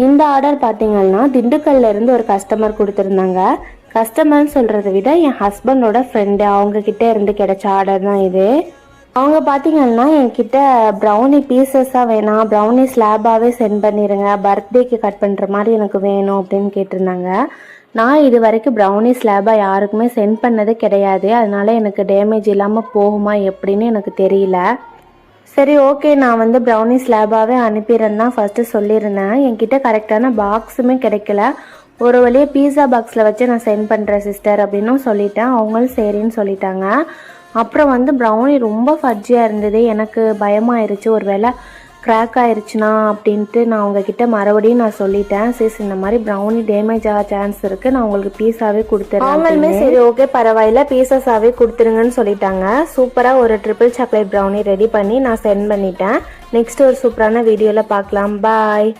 இந்த ஆர்டர் பார்த்தீங்கன்னா திண்டுக்கல்ல இருந்து ஒரு கஸ்டமர் கொடுத்துருந்தாங்க. கஸ்டமர்னு சொல்கிறத விட என் ஹஸ்பண்டோட ஃப்ரெண்டு, அவங்கக்கிட்ட இருந்து கிடைச்ச ஆர்டர் தான் இது. அவங்க பார்த்தீங்கன்னா என்கிட்ட ப்ரௌனி பீசஸாக வேணாம், ப்ரௌனி ஸ்லாபாகவே சென்ட் பண்ணிடுங்க, பர்த்டேக்கு கட் பண்ணுற மாதிரி எனக்கு வேணும் அப்படின்னு கேட்டிருந்தாங்க. நான் இது வரைக்கும் ப்ரௌனி ஸ்லாபாக யாருக்குமே சென்ட் பண்ணது கிடையாது. அதனால எனக்கு டேமேஜ் இல்லாமல் போகுமா எப்படின்னு எனக்கு தெரியல. சரி ஓகே, நான் ப்ரௌனி ஸ்லாபாகவே அனுப்பிடுறேன்னு தான் ஃபஸ்ட்டு சொல்லியிருந்தேன். என்கிட்ட கரெக்டான பாக்ஸுமே கிடைக்கல. ஒரு வழியாக பீஸா பாக்ஸில் வச்சு நான் சென்ட் பண்ணுறேன் சிஸ்டர் அப்படின்னும் சொல்லிட்டேன். அவங்களும் சரின்னு சொல்லிட்டாங்க. அப்புறம் ப்ரௌனி ரொம்ப ஃபட்ஜியாக இருந்தது. எனக்கு பயமாயிருச்சு, ஒரு வேளை கிராக் ஆயிடுச்சுனா அப்படின்ட்டு நான் உங்ககிட்ட மறுபடியும் நான் சொல்லிட்டேன். சிஸ், இந்த மாதிரி ப்ரௌனி டேமேஜ் ஆக சான்ஸ் இருக்குது, நான் உங்களுக்கு பீஸாவே கொடுத்துறேன். அவங்களுமே சரி ஓகே பரவாயில்ல பீஸஸாகவே கொடுத்துருங்கன்னு சொல்லிட்டாங்க. சூப்பராக ஒரு ட்ரிபிள் சாக்லேட் ப்ரௌனி ரெடி பண்ணி நான் சென்ட் பண்ணிட்டேன். நெக்ஸ்ட் ஒரு சூப்பரான வீடியோவில் பார்க்கலாம். பாய்.